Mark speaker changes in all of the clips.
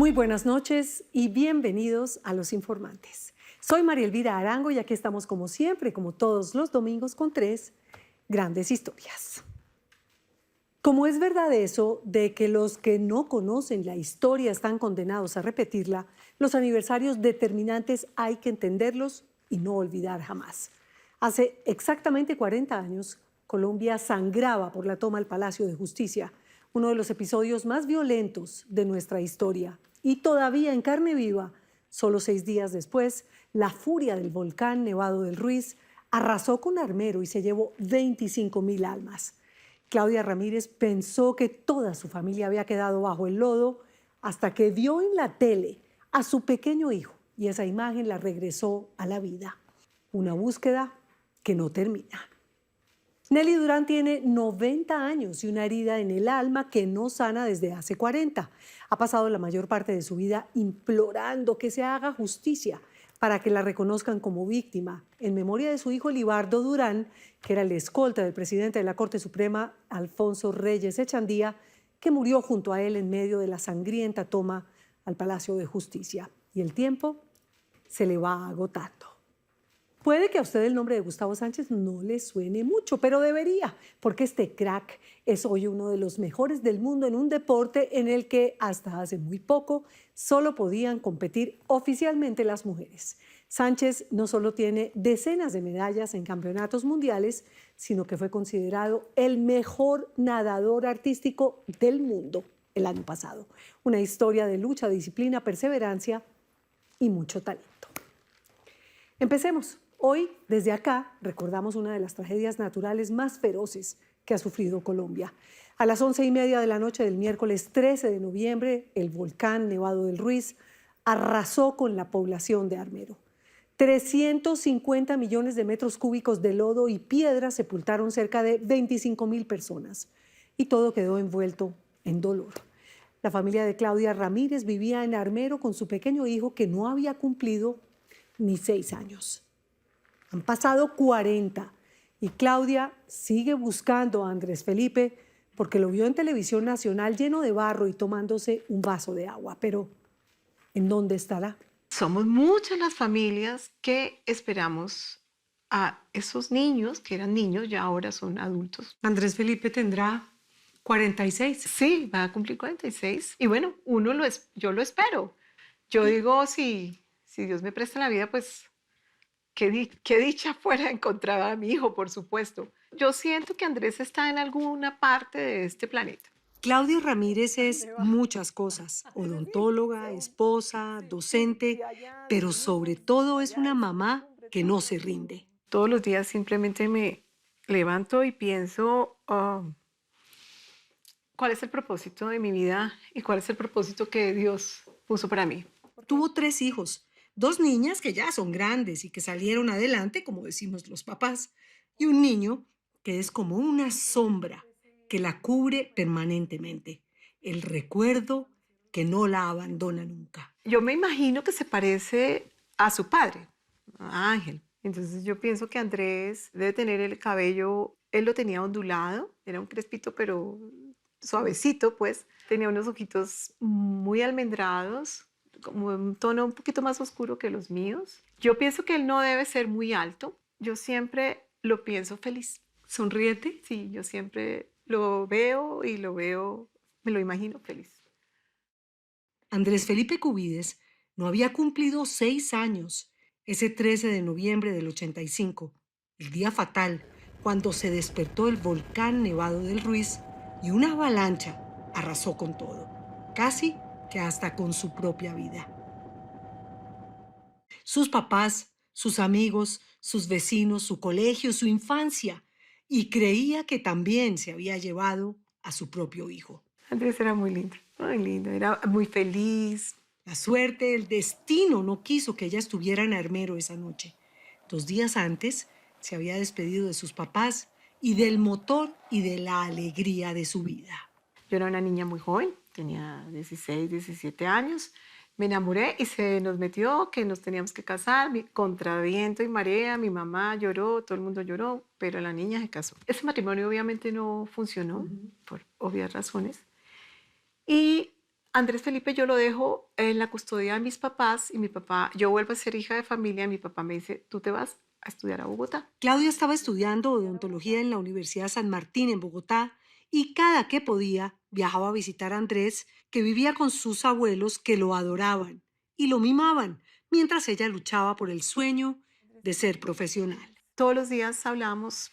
Speaker 1: Muy buenas noches y bienvenidos a Los Informantes. Soy María Elvira Arango y aquí estamos como siempre, como todos los domingos, con tres grandes historias. Como es verdad eso de que los que no conocen la historia están condenados a repetirla, los aniversarios determinantes hay que entenderlos y no olvidar jamás. Hace exactamente 40 años, Colombia sangraba por la toma al Palacio de Justicia, uno de los episodios más violentos de nuestra historia. Y todavía en carne viva, solo 6 días después, la furia del volcán Nevado del Ruiz arrasó con Armero y se llevó 25.000 almas. Claudia Ramírez pensó que toda su familia había quedado bajo el lodo hasta que vio en la tele a su pequeño hijo y esa imagen la regresó a la vida. Una búsqueda que no termina. Nelly Durán tiene 90 años y una herida en el alma que no sana desde hace 40. Ha pasado la mayor parte de su vida implorando que se haga justicia para que la reconozcan como víctima, en memoria de su hijo Libardo Durán, que era el escolta del presidente de la Corte Suprema, Alfonso Reyes Echandía, que murió junto a él en medio de la sangrienta toma al Palacio de Justicia. Y el tiempo se le va agotando. Puede que a usted el nombre de Gustavo Sánchez no le suene mucho, pero debería, porque este crack es hoy uno de los mejores del mundo en un deporte en el que hasta hace muy poco solo podían competir oficialmente las mujeres. Sánchez no solo tiene decenas de medallas en campeonatos mundiales, sino que fue considerado el mejor nadador artístico del mundo el año pasado. Una historia de lucha, disciplina, perseverancia y mucho talento. Empecemos. Hoy, desde acá, recordamos una de las tragedias naturales más feroces que ha sufrido Colombia. A las 11:30 de la noche del miércoles 13 de noviembre, el volcán Nevado del Ruiz arrasó con la población de Armero. 350 millones de metros cúbicos de lodo y piedra sepultaron cerca de 25.000 personas. Y todo quedó envuelto en dolor. La familia de Claudia Ramírez vivía en Armero con su pequeño hijo que no había cumplido ni 6 años. Han pasado 40 y Claudia sigue buscando a Andrés Felipe porque lo vio en televisión nacional lleno de barro y tomándose un vaso de agua. Pero, ¿en dónde estará?
Speaker 2: Somos muchas las familias que esperamos a esos niños, que eran niños, ya ahora son adultos.
Speaker 1: Andrés Felipe tendrá 46.
Speaker 2: Sí, va a cumplir 46. Y bueno, yo lo espero. Yo digo, si Dios me presta la vida, pues qué dicha fuera encontrar a mi hijo, por supuesto. Yo siento que Andrés está en alguna parte de este planeta.
Speaker 1: Claudia Ramírez es muchas cosas, odontóloga, esposa, docente, pero sobre todo es una mamá que no se rinde.
Speaker 2: Todos los días simplemente me levanto y pienso, ¿cuál es el propósito de mi vida y cuál es el propósito que Dios puso para mí?
Speaker 1: Tuvo 3 hijos, 2 niñas que ya son grandes y que salieron adelante, como decimos los papás, y un niño que es como una sombra que la cubre permanentemente, el recuerdo que no la abandona nunca.
Speaker 2: Yo me imagino que se parece a su padre, a Ángel. Entonces yo pienso que Andrés debe tener el cabello, él lo tenía ondulado, era un crespito pero suavecito, pues. Tenía unos ojitos muy almendrados, como un tono un poquito más oscuro que los míos. Yo pienso que él no debe ser muy alto. Yo siempre lo pienso feliz.
Speaker 1: ¿Sonríete?
Speaker 2: Sí, yo siempre lo veo y me lo imagino feliz.
Speaker 1: Andrés Felipe Cubides no había cumplido 6 años ese 13 de noviembre del 85, el día fatal, cuando se despertó el volcán Nevado del Ruiz y una avalancha arrasó con todo, casi que hasta con su propia vida. Sus papás, sus amigos, sus vecinos, su colegio, su infancia, y creía que también se había llevado a su propio hijo.
Speaker 2: Andrés era muy lindo, era muy feliz.
Speaker 1: La suerte, el destino no quiso que ella estuviera en Armero esa noche. 2 días antes se había despedido de sus papás y del motor y de la alegría de su vida.
Speaker 2: Yo era una niña muy joven, tenía 16, 17 años. Me enamoré y se nos metió que nos teníamos que casar. Contra viento y marea, mi mamá lloró, todo el mundo lloró, pero la niña se casó. Ese matrimonio obviamente no funcionó por obvias razones. Y Andrés Felipe yo lo dejo en la custodia de mis papás y mi papá, yo vuelvo a ser hija de familia y mi papá me dice, tú te vas a estudiar a Bogotá.
Speaker 1: Claudia estaba estudiando odontología en la Universidad San Martín en Bogotá y cada que podía viajaba a visitar a Andrés, que vivía con sus abuelos que lo adoraban y lo mimaban, mientras ella luchaba por el sueño de ser profesional.
Speaker 2: Todos los días hablábamos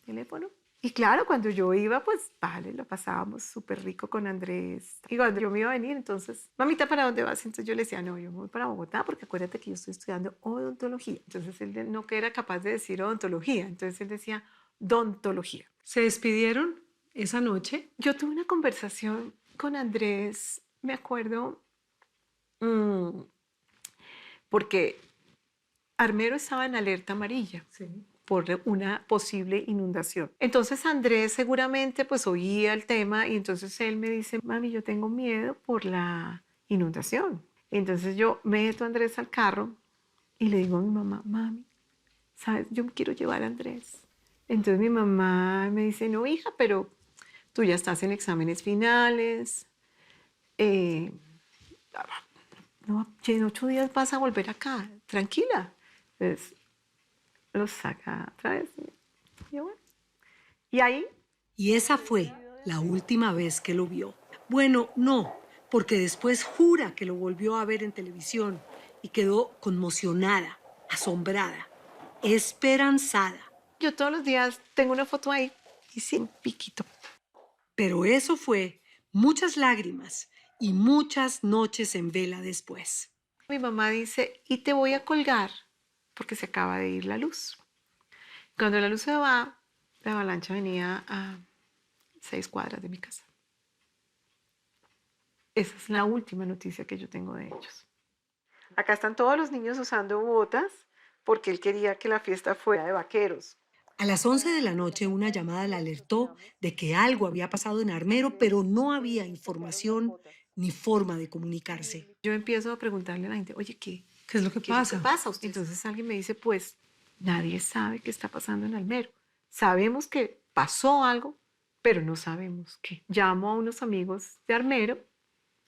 Speaker 2: teléfono. Y claro, cuando yo iba, pues vale, lo pasábamos súper rico con Andrés. Y cuando yo me iba a venir, entonces, mamita, ¿para dónde vas? Entonces yo le decía, no, yo me voy para Bogotá porque acuérdate que yo estoy estudiando odontología. Entonces él no que era capaz de decir odontología, entonces él decía dontología.
Speaker 1: ¿Se despidieron esa noche?
Speaker 2: Yo tuve una conversación con Andrés, me acuerdo, porque Armero estaba en alerta amarilla.
Speaker 1: Sí.
Speaker 2: Por una posible inundación. Entonces Andrés seguramente pues oía el tema y entonces él me dice, mami, yo tengo miedo por la inundación. Entonces yo meto a Andrés al carro y le digo a mi mamá, mami, ¿sabes? Yo me quiero llevar a Andrés. Entonces mi mamá me dice, no, hija, pero tú ya estás en exámenes finales. No, en 8 días vas a volver acá, tranquila. Entonces, los saca otra vez. Y, bueno, y ahí.
Speaker 1: Y esa fue la última vez que lo vio. Bueno, no, porque después jura que lo volvió a ver en televisión y quedó conmocionada, asombrada, esperanzada.
Speaker 2: Yo todos los días tengo una foto ahí y sin piquito.
Speaker 1: Pero eso fue muchas lágrimas y muchas noches en vela después.
Speaker 2: Mi mamá dice, y te voy a colgar porque se acaba de ir la luz. Cuando la luz se va, la avalancha venía a 6 cuadras de mi casa. Esa es la última noticia que yo tengo de ellos. Acá están todos los niños usando botas porque él quería que la fiesta fuera de vaqueros.
Speaker 1: A las 11 de la noche una llamada la alertó de que algo había pasado en Armero, pero no había información ni forma de comunicarse.
Speaker 2: Yo empiezo a preguntarle a la gente, oye, ¿qué
Speaker 1: ¿Qué es lo que
Speaker 2: es lo que pasa? Entonces alguien me dice, pues nadie sabe qué está pasando en Armero. Sabemos que pasó algo, pero no sabemos qué. Llamo a unos amigos de Armero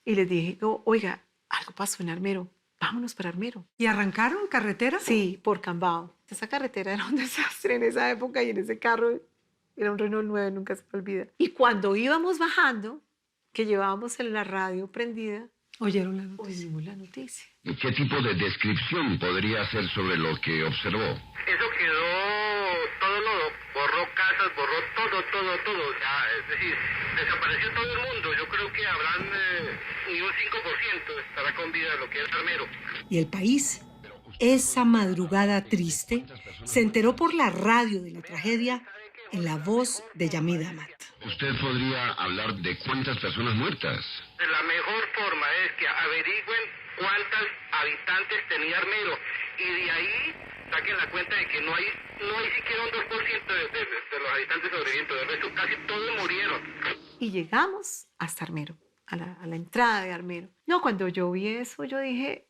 Speaker 2: y les dije, oiga, algo pasó en Armero, vámonos para Armero.
Speaker 1: ¿Y arrancaron carretera?
Speaker 2: Sí, por Cambao. Esa carretera era un desastre en esa época y en ese carro era un Renault 9, nunca se me olvida. Y cuando íbamos bajando, que llevábamos en la radio prendida,
Speaker 1: Oyeron la noticia.
Speaker 2: oímos la noticia.
Speaker 3: ¿Y qué tipo de descripción podría hacer sobre lo que observó?
Speaker 4: Eso quedó todo lodo, borró casas, borró todo. O sea, es decir, desapareció todo el mundo. Yo creo que habrán ni un 5% estará con vida de lo que es Armero.
Speaker 1: Y el país, esa madrugada triste, se enteró por la radio de la tragedia en la voz de Yamid Amat.
Speaker 3: ¿Usted podría hablar de cuántas personas muertas?
Speaker 4: La mejor forma es que averigüen cuántos habitantes tenía Armero y de ahí saquen la cuenta de que no hay siquiera un 2% de los habitantes sobrevivientes. De resto, casi todos murieron.
Speaker 2: Y llegamos hasta Armero, a la entrada de Armero. No, cuando yo vi eso, yo dije,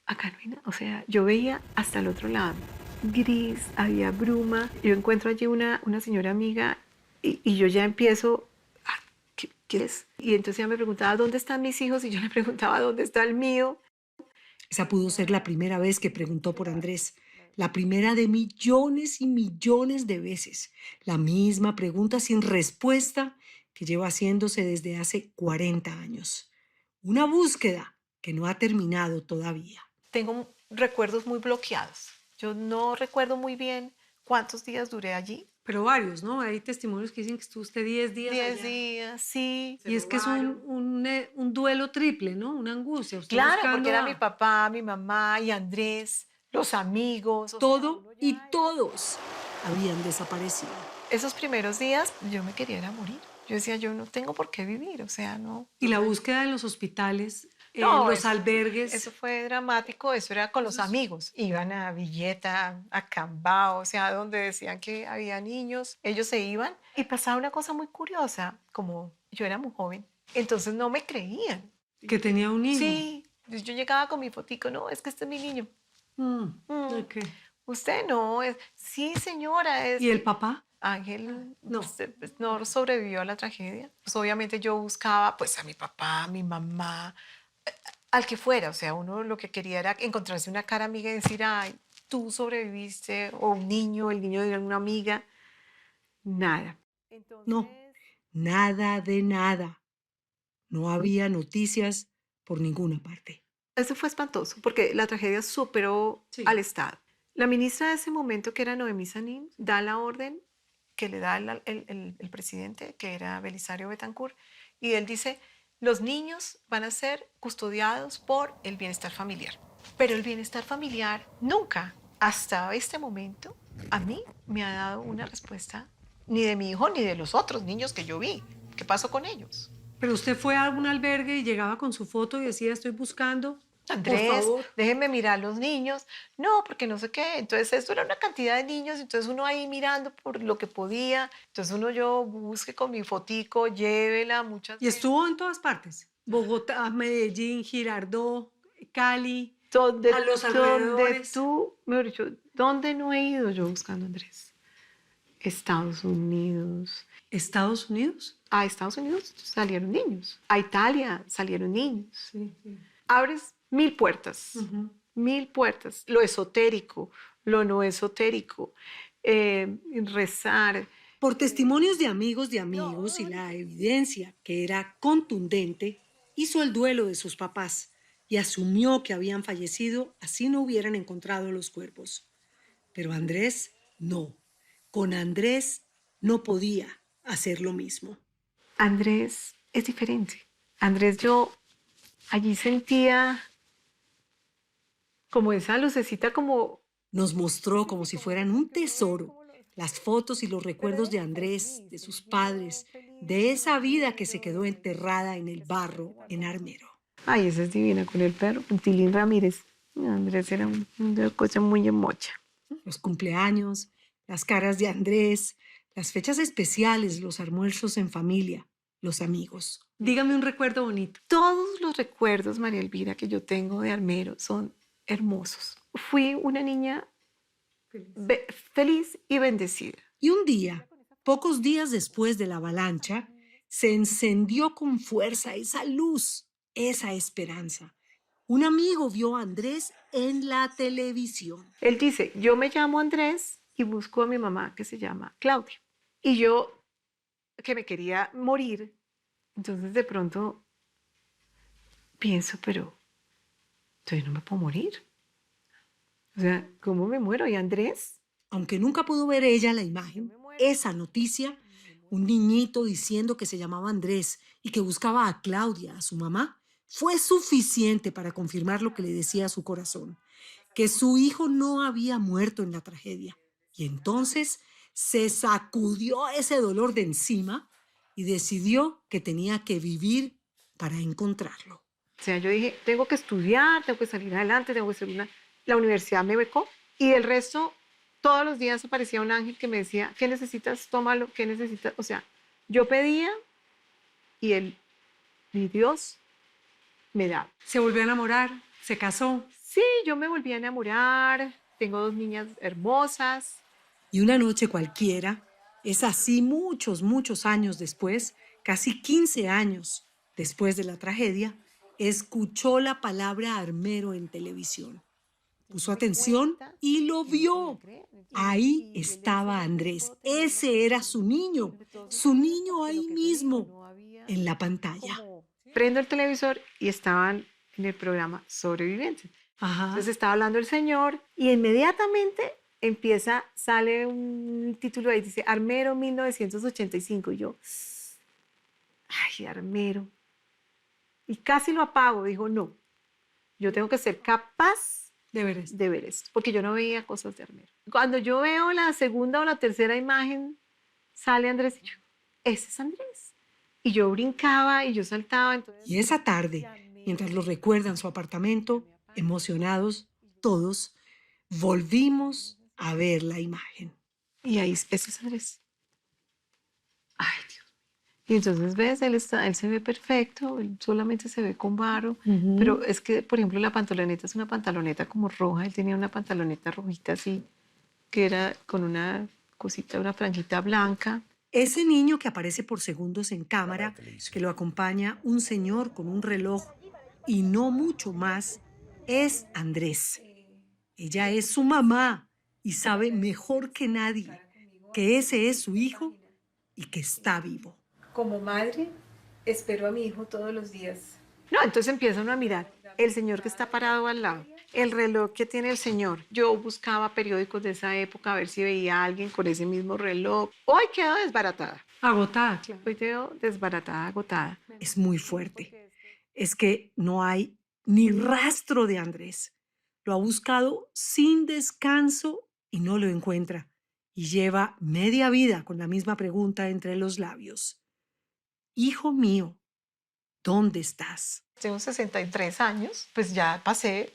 Speaker 2: acá no hay nada. O sea, yo veía hasta el otro lado, gris, había bruma. Yo encuentro allí una señora amiga y yo ya empiezo, ¿qué es? Y entonces ella me preguntaba, ¿dónde están mis hijos? Y yo le preguntaba, ¿dónde está el mío?
Speaker 1: Esa pudo ser la primera vez que preguntó por Andrés, la primera de millones y millones de veces. La misma pregunta sin respuesta que lleva haciéndose desde hace 40 años. Una búsqueda que no ha terminado todavía.
Speaker 2: Tengo recuerdos muy bloqueados. Yo no recuerdo muy bien cuántos días duré allí.
Speaker 1: Pero varios, ¿no? Hay testimonios que dicen que estuvo usted 10 días
Speaker 2: 10
Speaker 1: allá.
Speaker 2: días, sí.
Speaker 1: Y es que es un duelo triple, ¿no? Una angustia. Usted
Speaker 2: Claro,
Speaker 1: buscando
Speaker 2: porque era
Speaker 1: a
Speaker 2: mi papá, mi mamá y Andrés, los amigos.
Speaker 1: todo y todos habían desaparecido.
Speaker 2: Esos primeros días yo me quería ir a morir. Yo decía, yo no tengo por qué vivir, o sea, no.
Speaker 1: Y la búsqueda en los hospitales,
Speaker 2: No,
Speaker 1: en los
Speaker 2: eso-
Speaker 1: albergues.
Speaker 2: Eso fue dramático, eso era con los amigos. Iban a Villeta, a Cambao, o sea, donde decían que había niños. Ellos se iban y pasaba una cosa muy curiosa, como yo era muy joven, entonces no me creían.
Speaker 1: Que tenía un hijo.
Speaker 2: Sí, yo llegaba con mi fotico, no, es que este es mi niño.
Speaker 1: Mm,
Speaker 2: Mm.
Speaker 1: ok.
Speaker 2: Usted no es. Sí, señora, es.
Speaker 1: ¿Y el papá?
Speaker 2: Ángel
Speaker 1: No.
Speaker 2: pues, no sobrevivió a la tragedia. Pues obviamente yo buscaba pues a mi papá, a mi mamá, al que fuera. O sea, uno lo que quería era encontrarse una cara amiga y decir, ay, tú sobreviviste, o un niño, el niño de una amiga. Nada.
Speaker 1: No,
Speaker 2: Entonces,
Speaker 1: nada de nada. No había noticias por ninguna parte.
Speaker 2: eso fue espantoso porque la tragedia superó
Speaker 1: Sí.
Speaker 2: al Estado. La ministra de ese momento, que era Noemí Sanín, da la orden que le da el presidente, que era Belisario Betancourt, y él dice, los niños van a ser custodiados por el bienestar familiar. Pero el bienestar familiar nunca, hasta este momento, a mí me ha dado una respuesta ni de mi hijo ni de los otros niños que yo vi. ¿Qué pasó con ellos?
Speaker 1: Pero usted fue a algún albergue y llegaba con su foto y decía, estoy buscando, por
Speaker 2: Andrés,
Speaker 1: favor.
Speaker 2: déjenme mirar los niños. No, porque no sé qué. Entonces, esto era una cantidad de niños, entonces uno ahí mirando por lo que podía. Entonces, yo busque con mi fotico, llévela muchas
Speaker 1: Y
Speaker 2: veces.
Speaker 1: estuvo en todas partes. Bogotá, Medellín, Girardot, Cali,
Speaker 2: Donde,
Speaker 1: a los
Speaker 2: donde
Speaker 1: alrededores.
Speaker 2: tú, mejor dicho, ¿dónde no he ido yo buscando a Andrés? Estados Unidos.
Speaker 1: ¿Estados Unidos?
Speaker 2: A Estados Unidos salieron niños. A Italia salieron niños.
Speaker 1: Sí, sí.
Speaker 2: Abres 1000 puertas.
Speaker 1: Ujú.
Speaker 2: 1000 puertas. Lo esotérico, lo no esotérico, rezar.
Speaker 1: Por testimonios de amigos y la evidencia que era contundente, hizo el duelo de sus papás y asumió que habían fallecido así no hubieran encontrado los cuerpos. Pero Andrés no. Con Andrés no podía hacer lo mismo.
Speaker 2: Andrés es diferente. Andrés, yo allí sentía como esa lucecita como...
Speaker 1: Nos mostró como si fueran un tesoro las fotos y los recuerdos de Andrés, de sus padres, de esa vida que se quedó enterrada en el barro en Armero.
Speaker 2: Ay, esa es divina con el perro, con Tilín Ramírez. Andrés era una cosa muy mocha.
Speaker 1: Los cumpleaños, las caras de Andrés, las fechas especiales, los almuerzos en familia, los amigos. Dígame un recuerdo bonito.
Speaker 2: Todos los recuerdos, María Elvira, que yo tengo de Armero son hermosos. Fui una niña feliz y bendecida.
Speaker 1: Y un día, pocos días después de la avalancha, se encendió con fuerza esa luz, esa esperanza. Un amigo vio a Andrés en la televisión.
Speaker 2: Él dice, yo me llamo Andrés y busco a mi mamá que se llama Claudia. Y yo, que me quería morir, entonces de pronto pienso, pero entonces no me puedo morir. O sea, ¿cómo me muero? ¿Y Andrés?
Speaker 1: Aunque nunca pudo ver ella la imagen, esa noticia, un niñito diciendo que se llamaba Andrés y que buscaba a Claudia, a su mamá, fue suficiente para confirmar lo que le decía a su corazón, que su hijo no había muerto en la tragedia. Y entonces se sacudió ese dolor de encima y decidió que tenía que vivir para encontrarlo.
Speaker 2: O sea, yo dije, tengo que estudiar, tengo que salir adelante, tengo que ser una... La universidad me becó y el resto, todos los días aparecía un ángel que me decía, ¿qué necesitas? Tómalo, ¿qué necesitas? O sea, yo pedía y mi Dios me daba.
Speaker 1: Se volvió a enamorar, se casó.
Speaker 2: Sí, yo me volví a enamorar, tengo 2 niñas hermosas.
Speaker 1: Y una noche cualquiera, es así muchos años después, casi 15 años después de la tragedia, escuchó la palabra Armero en televisión. Puso atención y lo vio. Ahí estaba Andrés. Ese era su niño ahí mismo, en la pantalla.
Speaker 2: Prendo el televisor y estaban en el programa Sobrevivientes.
Speaker 1: Ajá.
Speaker 2: Entonces estaba hablando el señor y inmediatamente sale un título ahí, dice Armero 1985. Y yo, ay, Armero. Y casi lo apago. Dijo, no, yo tengo que ser capaz
Speaker 1: De veras.
Speaker 2: de ver esto, porque yo no veía cosas de Armero. Cuando yo veo la segunda o la tercera imagen, sale Andrés y yo, ese es Andrés. Y yo brincaba y yo saltaba. Entonces,
Speaker 1: Y esa tarde, mientras lo recuerdan su apartamento, emocionados, todos, volvimos a ver la imagen.
Speaker 2: y ahí, ese es Andrés. Ay, Dios. Y entonces, ves, él se ve perfecto, él solamente se ve con barro,
Speaker 1: Ujú.
Speaker 2: pero es que, por ejemplo, la pantaloneta es una pantaloneta como roja, él tenía una pantaloneta rojita así, que era con una cosita, una franjita blanca.
Speaker 1: Ese niño que aparece por segundos en cámara, que lo acompaña un señor con un reloj y no mucho más, es Andrés. Ella es su mamá y sabe mejor que nadie que ese es su hijo y que está vivo.
Speaker 2: Como madre, espero a mi hijo todos los días. No, entonces empieza uno a mirar el señor que está parado al lado, el reloj que tiene el señor. Yo buscaba periódicos de esa época a ver si veía a alguien con ese mismo reloj. Hoy quedo desbaratada.
Speaker 1: Agotada, claro.
Speaker 2: Hoy quedo desbaratada, agotada.
Speaker 1: Es muy fuerte. Es que no hay ni rastro de Andrés. Lo ha buscado sin descanso y no lo encuentra. Y lleva media vida con la misma pregunta entre los labios. Hijo mío, ¿dónde estás?
Speaker 2: Tengo 63 años, pues ya pasé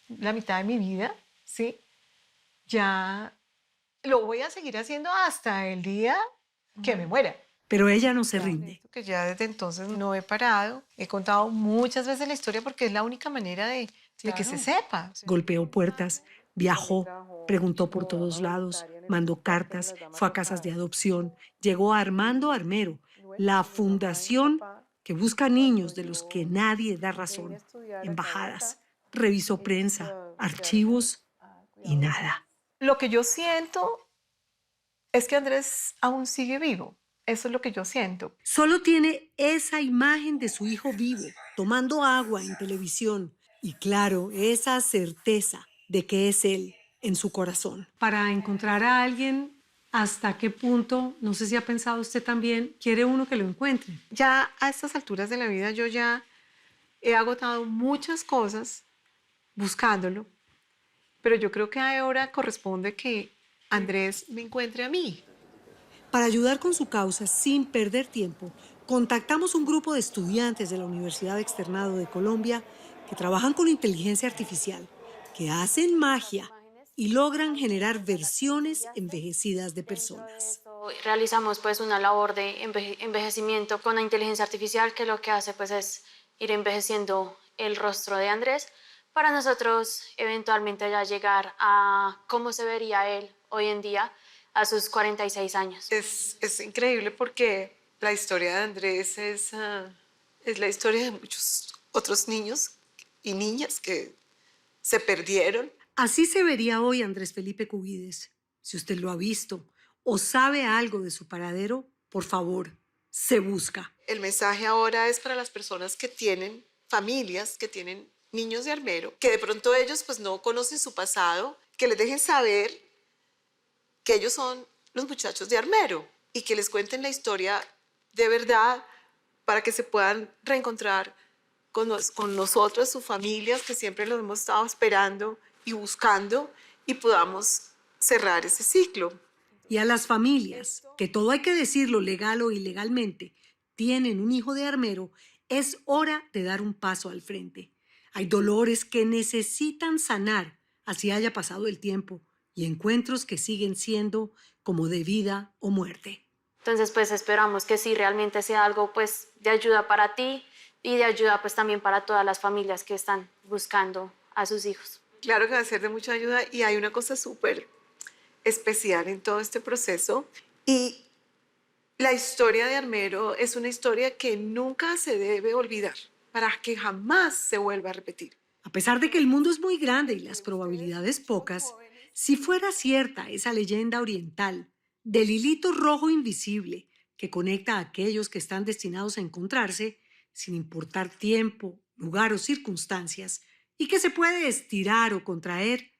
Speaker 2: la mitad de mi vida, ¿sí? Ya lo voy a seguir haciendo hasta el día que me muera.
Speaker 1: Pero ella no se rinde.
Speaker 2: Que ya desde entonces no he parado. He contado muchas veces la historia porque es la única manera de que se sepa.
Speaker 1: Golpeó puertas, viajó, preguntó por todos lados, mandó cartas, fue a casas de adopción, llegó a Armando Armero, la fundación que busca niños de los que nadie da razón, embajadas, revisó prensa, archivos y nada.
Speaker 2: Lo que yo siento es que Andrés aún sigue vivo. Eso es lo que yo siento.
Speaker 1: Solo tiene esa imagen de su hijo vivo, tomando agua en televisión y claro, esa certeza de que es él en su corazón. Para encontrar a alguien, ¿hasta qué punto, no sé si ha pensado usted también, quiere uno que lo encuentre?
Speaker 2: Ya a estas alturas de la vida yo ya he agotado muchas cosas buscándolo, pero yo creo que ahora corresponde que Andrés me encuentre a mí.
Speaker 1: Para ayudar con su causa sin perder tiempo, contactamos un grupo de estudiantes de la Universidad Externado de Colombia que trabajan con inteligencia artificial, que hacen magia y logran generar versiones envejecidas de personas.
Speaker 5: Realizamos pues una labor de envejecimiento con la inteligencia artificial que lo que hace pues es ir envejeciendo el rostro de Andrés para nosotros eventualmente ya llegar a cómo se vería él hoy en día a sus 46 años.
Speaker 2: Es increíble porque la historia de Andrés es la historia de muchos otros niños y niñas que se perdieron.
Speaker 1: Así se vería hoy Andrés Felipe Cubides. Si usted lo ha visto o sabe algo de su paradero, por favor, se busca.
Speaker 2: El mensaje ahora es para las personas que tienen familias, que tienen niños de armero, que de pronto ellos pues no conocen su pasado, que les dejen saber que ellos son los muchachos de armero y que les cuenten la historia de verdad para que se puedan reencontrar con nosotros, sus familias, que siempre los hemos estado esperando y buscando y podamos cerrar ese ciclo.
Speaker 1: Y a las familias, que todo hay que decirlo legal o ilegalmente, tienen un hijo de armero, es hora de dar un paso al frente. Hay dolores que necesitan sanar, así haya pasado el tiempo, y encuentros que siguen siendo como de vida o muerte.
Speaker 5: Entonces pues esperamos que sí realmente sea algo pues de ayuda para ti y de ayuda pues también para todas las familias que están buscando a sus hijos.
Speaker 2: Claro que va a ser de mucha ayuda y hay una cosa súper especial en todo este proceso y la historia de Armero es una historia que nunca se debe olvidar para que jamás se vuelva a repetir.
Speaker 1: A pesar de que el mundo es muy grande y las probabilidades pocas, si fuera cierta esa leyenda oriental del hilito rojo invisible que conecta a aquellos que están destinados a encontrarse, sin importar tiempo, lugar o circunstancias, y que se puede estirar o contraer,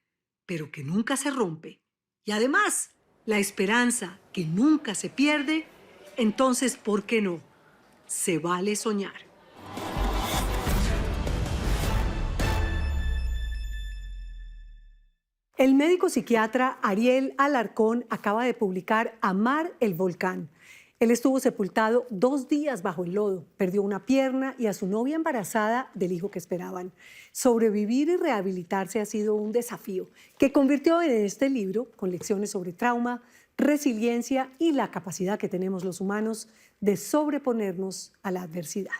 Speaker 1: pero que nunca se rompe, y además la esperanza que nunca se pierde, entonces, ¿por qué no? Se vale soñar. El médico psiquiatra Ariel Alarcón acaba de publicar Amar el volcán, Él estuvo sepultado 2 días bajo el lodo, perdió una pierna y a su novia embarazada del hijo que esperaban. Sobrevivir y rehabilitarse ha sido un desafío que convirtió en este libro, con lecciones sobre trauma, resiliencia y la capacidad que tenemos los humanos de sobreponernos a la adversidad.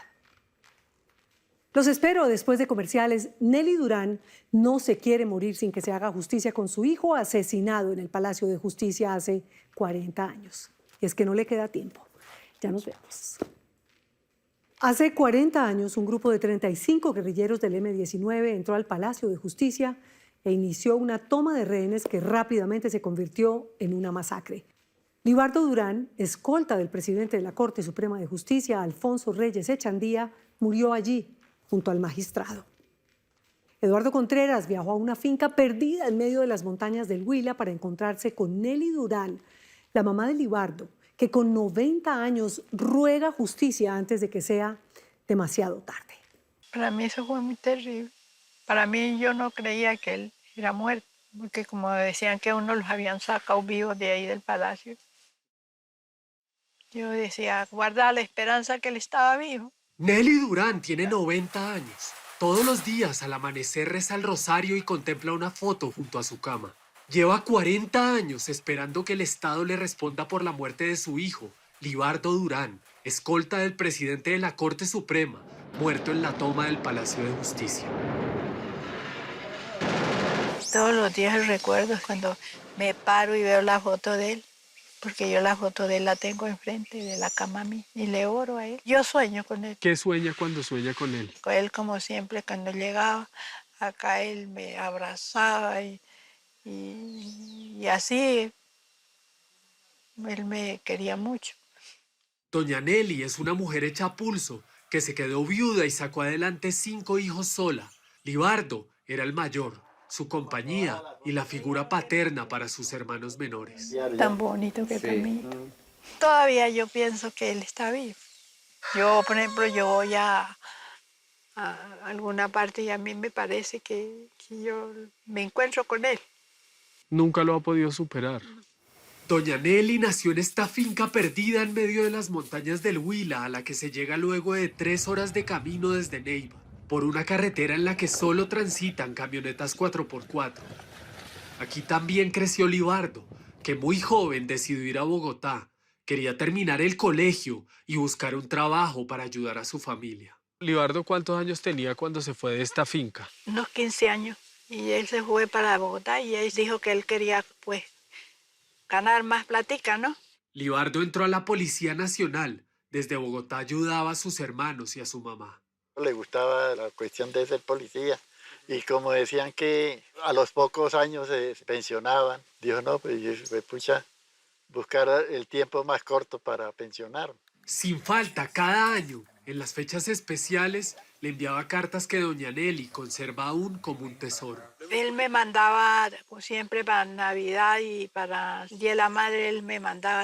Speaker 1: Los espero después de comerciales. Nelly Durán no se quiere morir sin que se haga justicia con su hijo asesinado en el Palacio de Justicia hace 40 años. Y es que no le queda tiempo. Ya nos vemos. Hace 40 años, un grupo de 35 guerrilleros del M-19 entró al Palacio de Justicia e inició una toma de rehenes que rápidamente se convirtió en una masacre. Libardo Durán, escolta del presidente de la Corte Suprema de Justicia, Alfonso Reyes Echandía, murió allí, junto al magistrado. Eduardo Contreras viajó a una finca perdida en medio de las montañas del Huila para encontrarse con Nelly Durán, la mamá de Libardo, que con 90 años ruega justicia antes de que sea demasiado tarde.
Speaker 6: Para mí eso fue muy terrible. Para mí yo no creía que él era muerto, porque como decían que uno los habían sacado vivos de ahí del palacio. Yo decía, guarda la esperanza que él estaba vivo.
Speaker 7: Nelly Durán tiene 90 años. Todos los días al amanecer reza el rosario y contempla una foto junto a su cama. Lleva 40 años esperando que el Estado le responda por la muerte de su hijo, Libardo Durán, escolta del presidente de la Corte Suprema, muerto en la toma del Palacio de Justicia.
Speaker 6: Todos los días el recuerdo es cuando me paro y veo la foto de él, porque yo la foto de él la tengo enfrente de la cama a mí y le oro a él. Yo sueño con él.
Speaker 7: ¿Qué sueña cuando sueña con él?
Speaker 6: Con él como siempre, cuando llegaba acá él me abrazaba y así él me quería mucho.
Speaker 7: Doña Nelly es una mujer hecha a pulso que se quedó viuda y sacó adelante 5 hijos sola. Libardo era el mayor, su compañía y la figura paterna para sus hermanos menores.
Speaker 6: Tan bonito que también. Todavía yo pienso que él está vivo. Yo, por ejemplo, yo voy a alguna parte y a mí me parece que yo me encuentro con él.
Speaker 7: Nunca lo ha podido superar. Doña Nelly nació en esta finca perdida en medio de las montañas del Huila, a la que se llega luego de 3 horas de camino desde Neiva, por una carretera en la que solo transitan camionetas 4x4. Aquí también creció Libardo, que muy joven decidió ir a Bogotá. Quería terminar el colegio y buscar un trabajo para ayudar a su familia. Libardo, ¿cuántos años tenía cuando se fue de esta finca?
Speaker 6: Unos 15 años. Y él se fue para Bogotá y él dijo que él quería, pues, ganar más platica, ¿no?
Speaker 7: Libardo entró a la Policía Nacional. Desde Bogotá ayudaba a sus hermanos y a su mamá.
Speaker 8: Le gustaba la cuestión de ser policía y como decían que a los pocos años se pensionaban, dijo, no, pues pucha, buscar el tiempo más corto para pensionar.
Speaker 7: Sin falta, cada año, en las fechas especiales, le enviaba cartas que doña Nelly conserva aún como un tesoro.
Speaker 6: Él me mandaba, pues, siempre para Navidad y para el Día de la Madre, él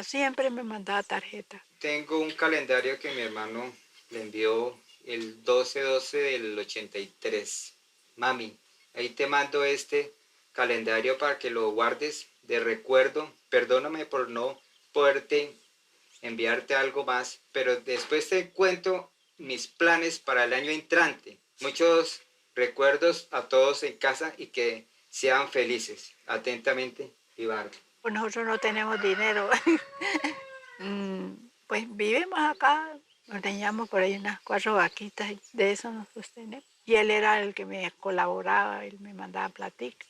Speaker 6: siempre me mandaba tarjeta.
Speaker 9: Tengo un calendario que mi hermano le envió el 12/12 del 83. Mami, ahí te mando este calendario para que lo guardes de recuerdo. Perdóname por no poderte enviarte algo más, pero después te cuento mis planes para el año entrante. Muchos recuerdos a todos en casa y que sean felices. Atentamente, Libardo.
Speaker 6: Pues nosotros no tenemos dinero. Pues vivimos acá, nos teníamos por ahí unas 4 vaquitas y de eso nos sostenemos. Y él era el que me colaboraba, él me mandaba platica.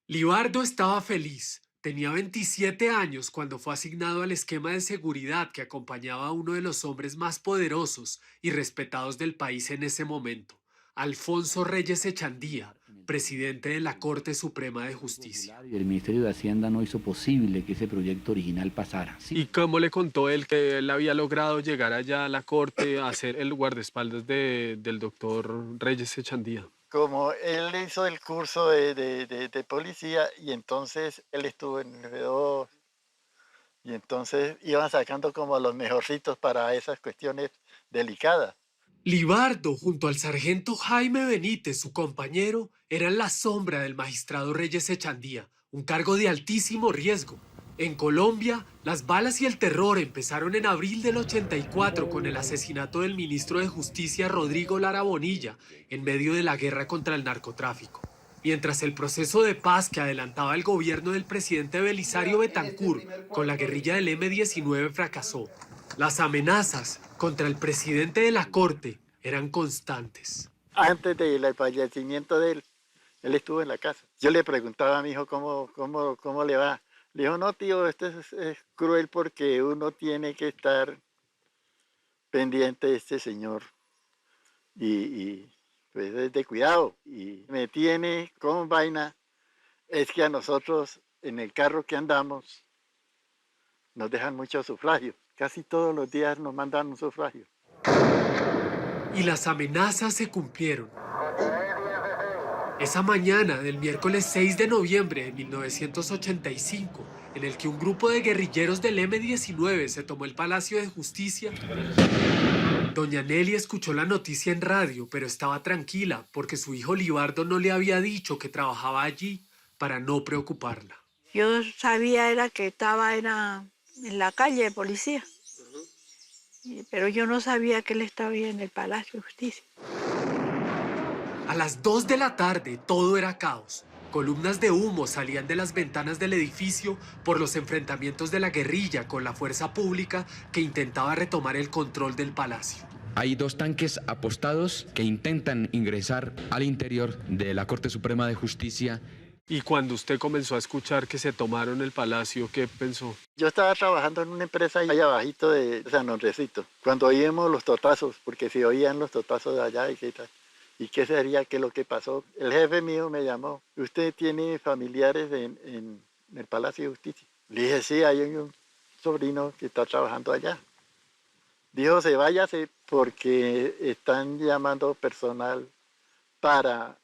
Speaker 7: Libardo estaba feliz. Tenía 27 años cuando fue asignado al esquema de seguridad que acompañaba a uno de los hombres más poderosos y respetados del país en ese momento, Alfonso Reyes Echandía, presidente de la Corte Suprema de Justicia.
Speaker 10: El Ministerio de Hacienda no hizo posible que ese proyecto original pasara. ¿Sí?
Speaker 7: ¿Y cómo le contó él que él había logrado llegar allá a la Corte a ser el guardaespaldas del doctor Reyes Echandía?
Speaker 8: Como él hizo el curso de policía y entonces él estuvo en el F2 y entonces iban sacando como los mejorcitos para esas cuestiones delicadas.
Speaker 7: Libardo, junto al sargento Jaime Benítez, su compañero, eran la sombra del magistrado Reyes Echandía, un cargo de altísimo riesgo. En Colombia, las balas y el terror empezaron en abril del 84 con el asesinato del ministro de Justicia Rodrigo Lara Bonilla en medio de la guerra contra el narcotráfico. Mientras el proceso de paz que adelantaba el gobierno del presidente Belisario Betancur con la guerrilla del M-19 fracasó. Las amenazas contra el presidente de la Corte eran constantes.
Speaker 8: Antes del fallecimiento de él estuvo en la casa. Yo le preguntaba a mi hijo cómo le va. Le dijo, no, tío, esto es cruel porque uno tiene que estar pendiente de este señor y pues es de cuidado. Y me tiene con vaina, es que a nosotros en el carro que andamos nos dejan mucho sufragio. Casi todos los días nos mandan un sufragio.
Speaker 7: Y las amenazas se cumplieron. Esa mañana del miércoles 6 de noviembre de 1985, en el que un grupo de guerrilleros del M-19 se tomó el Palacio de Justicia, doña Nelly escuchó la noticia en radio, pero estaba tranquila porque su hijo Libardo no le había dicho que trabajaba allí para no preocuparla.
Speaker 6: Yo sabía era que estaba en la calle de policía, pero yo no sabía que él estaba ahí en el Palacio de Justicia.
Speaker 7: A las 2 de la tarde todo era caos. Columnas de humo salían de las ventanas del edificio por los enfrentamientos de la guerrilla con la fuerza pública que intentaba retomar el control del palacio.
Speaker 11: Hay 2 tanques apostados que intentan ingresar al interior de la Corte Suprema de Justicia.
Speaker 7: Y cuando usted comenzó a escuchar que se tomaron el palacio, ¿qué pensó?
Speaker 8: Yo estaba trabajando en una empresa allá abajito de San Andresito, cuando oímos los totazos, porque se oían los totazos de allá y qué tal. ¿Y qué sería que lo que pasó? El jefe mío me llamó. ¿Usted tiene familiares en el Palacio de Justicia? Le dije, sí, hay un sobrino que está trabajando allá. Dijo, váyase porque están llamando personal para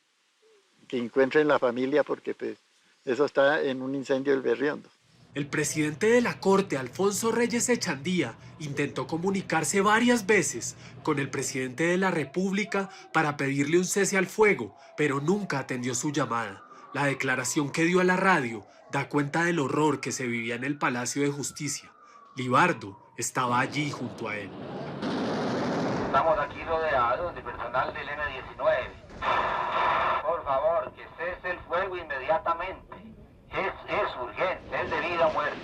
Speaker 8: que encuentren la familia porque pues, eso está en un incendio del Berriondo.
Speaker 7: El presidente de la Corte, Alfonso Reyes Echandía, intentó comunicarse varias veces con el presidente de la República para pedirle un cese al fuego, pero nunca atendió su llamada. La declaración que dio a la radio da cuenta del horror que se vivía en el Palacio de Justicia. Libardo estaba allí junto a él.
Speaker 12: Estamos aquí rodeados de personal del M-19. Por favor, que cese el fuego inmediatamente. Es urgente, es de vida o muerte.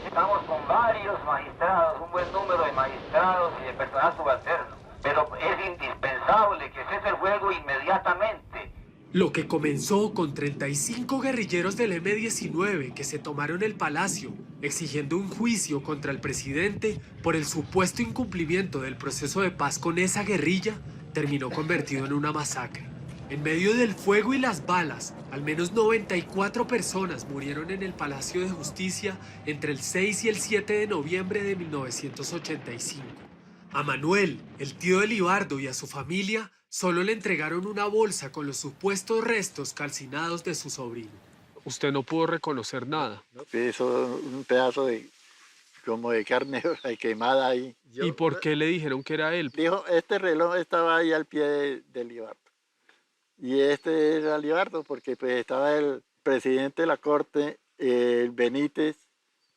Speaker 12: Estamos con varios magistrados, un buen número de magistrados y de personal subalterno. Pero es indispensable que cese el fuego inmediatamente.
Speaker 7: Lo que comenzó con 35 guerrilleros del M-19 que se tomaron el palacio, exigiendo un juicio contra el presidente por el supuesto incumplimiento del proceso de paz con esa guerrilla, terminó convertido en una masacre. En medio del fuego y las balas, al menos 94 personas murieron en el Palacio de Justicia entre el 6 y el 7 de noviembre de 1985. A Manuel, el tío de Libardo, y a su familia solo le entregaron una bolsa con los supuestos restos calcinados de su sobrino. Usted no pudo reconocer nada.
Speaker 8: Eso, un pedazo como de carne quemada ahí.
Speaker 7: ¿Y por qué le dijeron que era él?
Speaker 8: Dijo, este reloj estaba ahí al pie de Libardo. Y este era Libardo porque pues estaba el presidente de la Corte, Benítez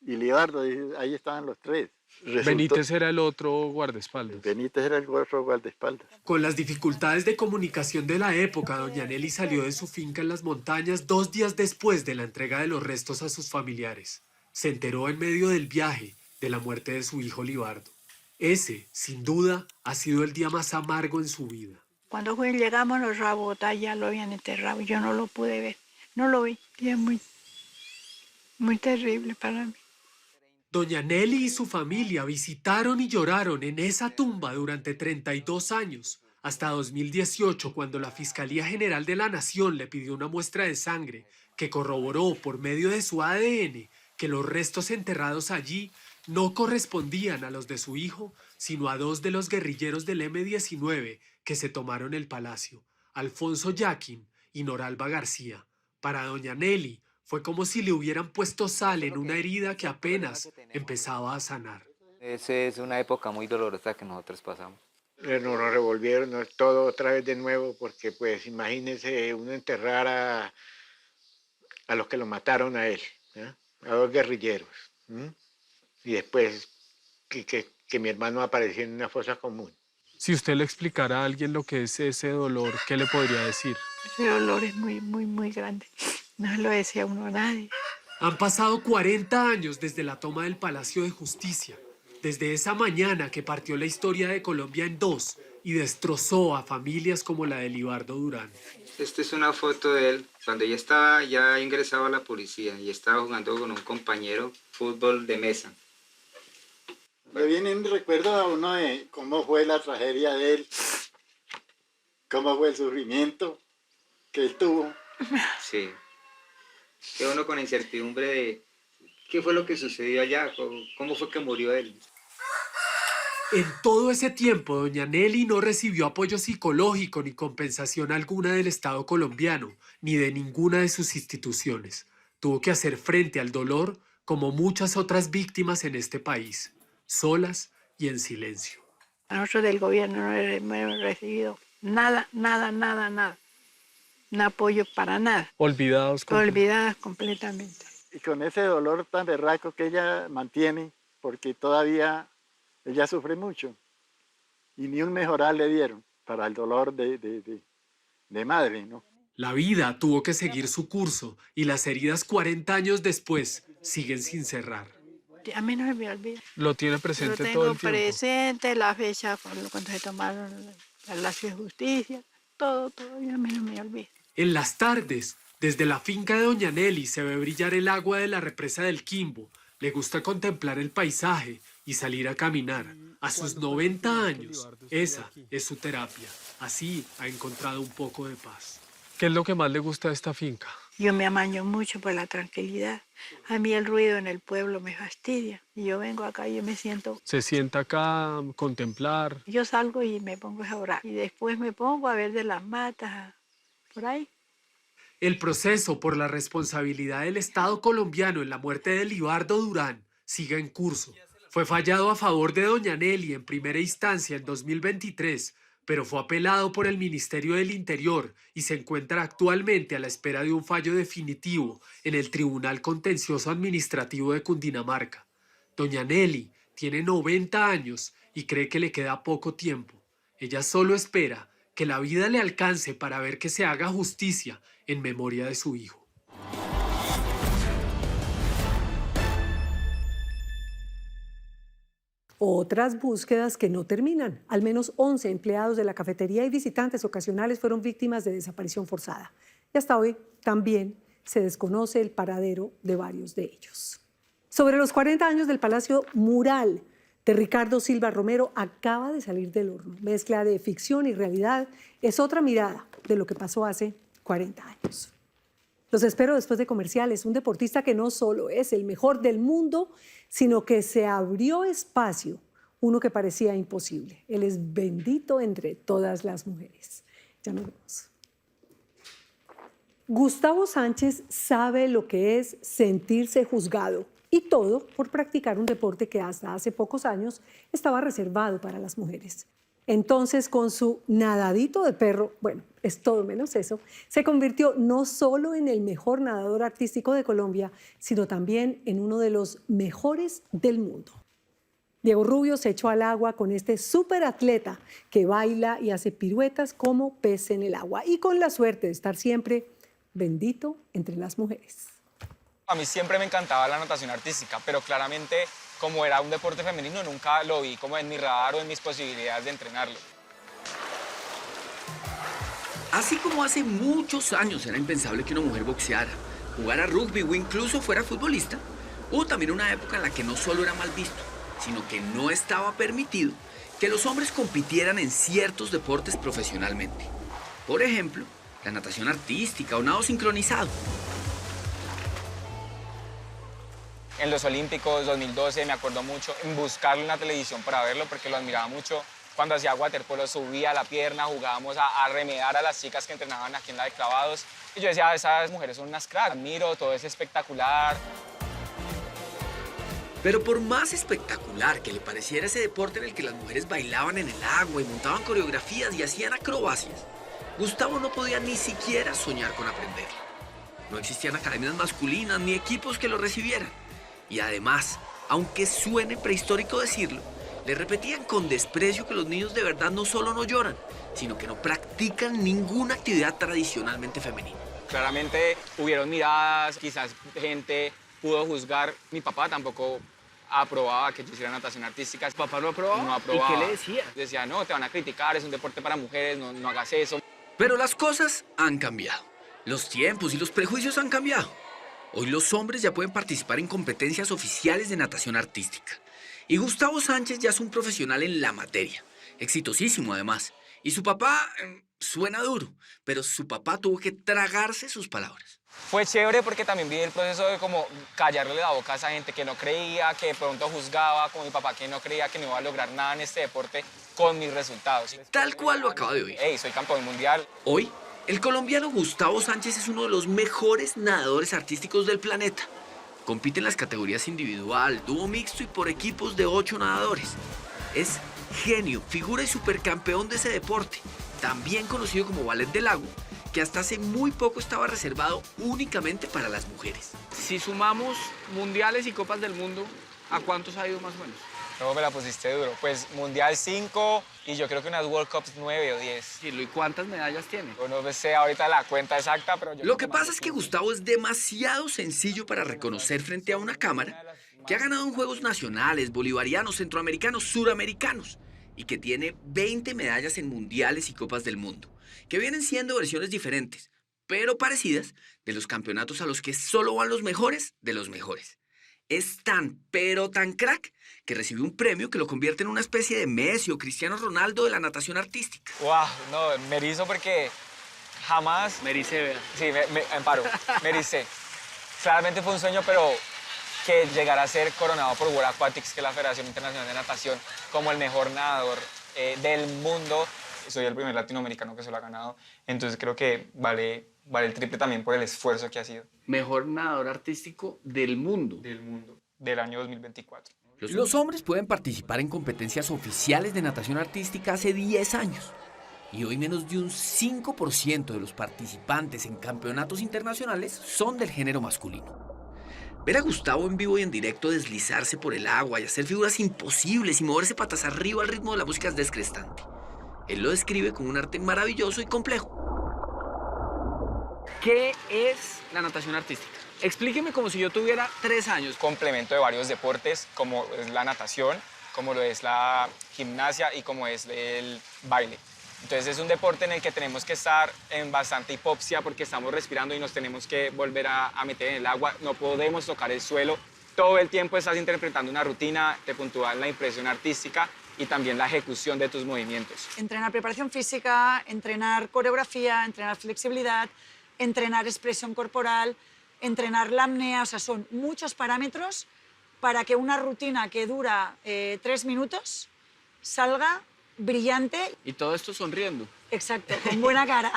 Speaker 8: y Libardo, y ahí estaban los tres.
Speaker 7: Benítez era el otro guardaespaldas.
Speaker 8: Benítez era el otro guardaespaldas.
Speaker 7: Con las dificultades de comunicación de la época, doña Nelly salió de su finca en las montañas 2 días después de la entrega de los restos a sus familiares. Se enteró en medio del viaje de la muerte de su hijo Libardo. Ese, sin duda, ha sido el día más amargo en su vida.
Speaker 6: Cuando llegamos los a Bogotá ya lo habían enterrado. Yo no lo pude ver. No lo vi. Y es muy terrible para mí.
Speaker 7: Doña Nelly y su familia visitaron y lloraron en esa tumba durante 32 años, hasta 2018, cuando la Fiscalía General de la Nación le pidió una muestra de sangre que corroboró por medio de su ADN que los restos enterrados allí no correspondían a los de su hijo, sino a 2 de los guerrilleros del M-19 que se tomaron el palacio, Alfonso Yaquín y Noralba García. Para doña Nelly fue como si le hubieran puesto sal en una herida que apenas empezaba a sanar.
Speaker 9: Esa es una época muy dolorosa que nosotros pasamos.
Speaker 13: Nos lo revolvieron todo otra vez de nuevo, porque pues imagínense uno enterrar a los que lo mataron a él, ¿eh? A 2 guerrilleros. Y después que mi hermano apareció en una fosa común.
Speaker 7: Si usted le explicara a alguien lo que es ese dolor, ¿qué le podría decir?
Speaker 6: Ese dolor es muy, muy, muy grande. No se lo decía uno a nadie.
Speaker 7: Han pasado 40 años desde la toma del Palacio de Justicia, desde esa mañana que partió la historia de Colombia en dos y destrozó a familias como la de Libardo Durán.
Speaker 9: Esta es una foto de él cuando ella estaba ya ingresado a la policía y estaba jugando con un compañero fútbol de mesa.
Speaker 8: Me viene un recuerdo a uno de cómo fue la tragedia de él, cómo fue el sufrimiento que él tuvo.
Speaker 9: Sí. Queda uno con incertidumbre de qué fue lo que sucedió allá, cómo fue que murió él.
Speaker 7: En todo ese tiempo, doña Nelly no recibió apoyo psicológico ni compensación alguna del Estado colombiano, ni de ninguna de sus instituciones. Tuvo que hacer frente al dolor como muchas otras víctimas en este país, solas y en silencio.
Speaker 6: Nosotros del gobierno no hemos recibido nada, nada, nada, nada. Un apoyo para nada.
Speaker 7: Olvidadas
Speaker 6: completamente.
Speaker 8: Y con ese dolor tan berraco que ella mantiene, porque todavía ella sufre mucho, y ni un mejoral le dieron para el dolor de madre, ¿no?
Speaker 7: La vida tuvo que seguir su curso y las heridas 40 años después siguen sin cerrar.
Speaker 6: A mí no se me olvida.
Speaker 7: Lo tiene presente todo el tiempo.
Speaker 6: Lo tengo presente, la fecha cuando se tomaron el Palacio de Justicia, todo, y a mí no me olvida.
Speaker 7: En las tardes, desde la finca de doña Nelly se ve brillar el agua de la represa del Quimbo. Le gusta contemplar el paisaje y salir a caminar. A sus 90 años, esa es su terapia. Así ha encontrado un poco de paz. ¿Qué es lo que más le gusta de esta finca?
Speaker 6: Yo me amaño mucho por la tranquilidad. A mí el ruido en el pueblo me fastidia. Y yo vengo acá y yo me siento...
Speaker 7: Se sienta acá a contemplar.
Speaker 6: Yo salgo y me pongo a orar. Y después me pongo a ver de las matas, por ahí.
Speaker 7: El proceso por la responsabilidad del Estado colombiano en la muerte de Libardo Durán sigue en curso. Fue fallado a favor de doña Nelly en primera instancia en 2023, pero fue apelado por el Ministerio del Interior y se encuentra actualmente a la espera de un fallo definitivo en el Tribunal Contencioso Administrativo de Cundinamarca. Doña Nelly tiene 90 años y cree que le queda poco tiempo. Ella solo espera que la vida le alcance para ver que se haga justicia en memoria de su hijo.
Speaker 1: Otras búsquedas que no terminan. Al menos 11 empleados de la cafetería y visitantes ocasionales fueron víctimas de desaparición forzada. Y hasta hoy también se desconoce el paradero de varios de ellos. Sobre los 40 años del Palacio Mural de Ricardo Silva Romero acaba de salir del horno. Mezcla de ficción y realidad es otra mirada de lo que pasó hace 40 años. Los espero después de comerciales. Un deportista que no solo es el mejor del mundo, sino que se abrió espacio, uno que parecía imposible. Él es bendito entre todas las mujeres. Ya nos vemos. Gustavo Sánchez sabe lo que es sentirse juzgado, y todo por practicar un deporte que hasta hace pocos años estaba reservado para las mujeres. Entonces, con su nadadito de perro, bueno, es todo menos eso, se convirtió no solo en el mejor nadador artístico de Colombia, sino también en uno de los mejores del mundo. Diego Rubio se echó al agua con este superatleta que baila y hace piruetas como pez en el agua y con la suerte de estar siempre bendito entre las mujeres.
Speaker 14: A mí siempre me encantaba la natación artística, pero claramente, como era un deporte femenino, nunca lo vi como en mi radar o en mis posibilidades de entrenarlo.
Speaker 15: Así como hace muchos años era impensable que una mujer boxeara, jugara rugby o incluso fuera futbolista, hubo también una época en la que no solo era mal visto, sino que no estaba permitido que los hombres compitieran en ciertos deportes profesionalmente. Por ejemplo, la natación artística o nado sincronizado.
Speaker 14: En los Olímpicos 2012 me acuerdo mucho en buscarlo en la televisión para verlo porque lo admiraba mucho. Cuando hacía waterpolo subía la pierna, jugábamos a remedar a las chicas que entrenaban aquí en la de clavados. Y yo decía, esas mujeres son unas cracks, admiro, todo es espectacular.
Speaker 15: Pero por más espectacular que le pareciera ese deporte en el que las mujeres bailaban en el agua y montaban coreografías y hacían acrobacias, Gustavo no podía ni siquiera soñar con aprenderlo. No existían academias masculinas ni equipos que lo recibieran. Y además, aunque suene prehistórico decirlo, le repetían con desprecio que los niños de verdad no solo no lloran, sino que no practican ninguna actividad tradicionalmente femenina.
Speaker 14: Claramente hubieron miradas, quizás gente pudo juzgar. Mi papá tampoco aprobaba que yo hiciera natación artística.
Speaker 15: ¿Papá no aprobaba?
Speaker 14: No aprobaba.
Speaker 15: ¿Y qué le decía?
Speaker 14: Decía, no, te van a criticar, es un deporte para mujeres, no hagas eso.
Speaker 15: Pero las cosas han cambiado. Los tiempos y los prejuicios han cambiado. Hoy los hombres ya pueden participar en competencias oficiales de natación artística. Y Gustavo Sánchez ya es un profesional en la materia. Exitosísimo además. Y su papá suena duro, pero su papá tuvo que tragarse sus palabras.
Speaker 14: Fue chévere porque también vi el proceso de como callarle la boca a esa gente que no creía, que de pronto juzgaba, como mi papá que no creía que no iba a lograr nada en este deporte con mis resultados.
Speaker 15: Tal cual lo acaba de oír.
Speaker 14: Hey, soy campeón mundial.
Speaker 15: Hoy, el colombiano Gustavo Sánchez es uno de los mejores nadadores artísticos del planeta. Compite en las categorías individual, dúo mixto y por equipos de 8 nadadores. Es genio, figura y supercampeón de ese deporte, también conocido como ballet del lago, que hasta hace muy poco estaba reservado únicamente para las mujeres.
Speaker 16: Si sumamos mundiales y copas del mundo, ¿a cuántos ha ido más o menos?
Speaker 14: No, me la pusiste duro. Pues mundial 5 y yo creo que unas World Cups 9 o 10.
Speaker 16: ¿Y cuántas medallas tiene?
Speaker 14: Yo no sé ahorita la cuenta exacta, pero yo...
Speaker 15: Lo que pasa es que Gustavo es demasiado sencillo para reconocer frente a una cámara que ha ganado en Juegos Nacionales, bolivarianos, centroamericanos, suramericanos y que tiene 20 medallas en mundiales y copas del mundo, que vienen siendo versiones diferentes, pero parecidas, de los campeonatos a los que solo van los mejores de los mejores. Es tan, pero tan crack que recibió un premio que lo convierte en una especie de Messi o Cristiano Ronaldo de la natación artística.
Speaker 14: ¡Wow! No, me erizo porque jamás...
Speaker 16: Me ericé, vea.
Speaker 14: Sí, me emparo, me ericé. Claramente fue un sueño, pero que llegara a ser coronado por World Aquatics, que es la Federación Internacional de Natación, como el mejor nadador del mundo. Soy el primer latinoamericano que se lo ha ganado, entonces creo que vale el triple también por el esfuerzo que ha sido.
Speaker 16: Mejor nadador artístico del mundo.
Speaker 14: Del mundo, del año 2024.
Speaker 15: Los hombres pueden participar en competencias oficiales de natación artística hace 10 años. Y hoy menos de un 5% de los participantes en campeonatos internacionales son del género masculino. Ver a Gustavo en vivo y en directo deslizarse por el agua y hacer figuras imposibles y moverse patas arriba al ritmo de la música es descrestante. Él lo describe como un arte maravilloso y complejo.
Speaker 16: ¿Qué es la natación artística? Explíqueme como si yo tuviera 3 años.
Speaker 14: Complemento de varios deportes, como es la natación, como lo es la gimnasia y como es el baile. Entonces es un deporte en el que tenemos que estar en bastante hipoxia porque estamos respirando y nos tenemos que volver a meter en el agua. No podemos tocar el suelo. Todo el tiempo estás interpretando una rutina, te puntúa la impresión artística y también la ejecución de tus movimientos.
Speaker 6: Entrenar preparación física, entrenar coreografía, entrenar flexibilidad, entrenar expresión corporal, entrenar la apnea, o sea, son muchos parámetros para que una rutina que dura 3 minutos salga brillante.
Speaker 16: Y todo esto sonriendo.
Speaker 6: Exacto, con buena cara.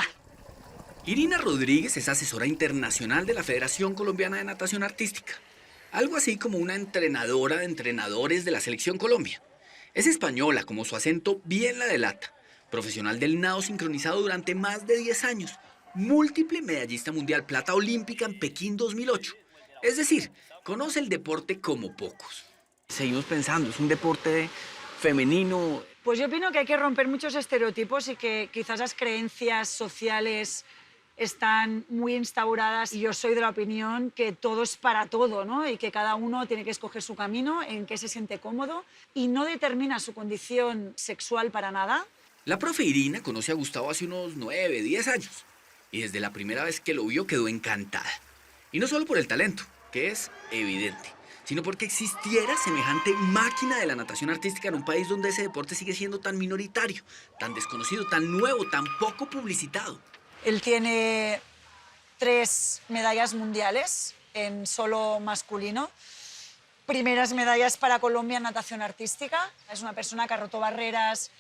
Speaker 15: Irina Rodríguez es asesora internacional de la Federación Colombiana de Natación Artística, algo así como una entrenadora de entrenadores de la Selección Colombia. Es española, como su acento bien la delata, profesional del nado sincronizado durante más de 10 años, múltiple medallista mundial, plata olímpica en Pekín 2008. Es decir, conoce el deporte como pocos.
Speaker 16: Seguimos pensando, es un deporte femenino.
Speaker 6: Pues yo opino que hay que romper muchos estereotipos y que quizás las creencias sociales están muy instauradas y yo soy de la opinión que todo es para todo, ¿no? Y que cada uno tiene que escoger su camino, en que se siente cómodo y no determina su condición sexual para nada.
Speaker 15: La profe Irina conoce a Gustavo hace unos 9, 10 años y desde la primera vez que lo vio quedó encantada. Y no solo por el talento, que es evidente, sino porque existiera semejante máquina de la natación artística en un país donde ese deporte sigue siendo tan minoritario, tan desconocido, tan nuevo, tan poco publicitado.
Speaker 6: Él tiene 3 medallas mundiales en solo masculino. Primeras medallas para Colombia en natación artística. Es una persona que ha roto barreras,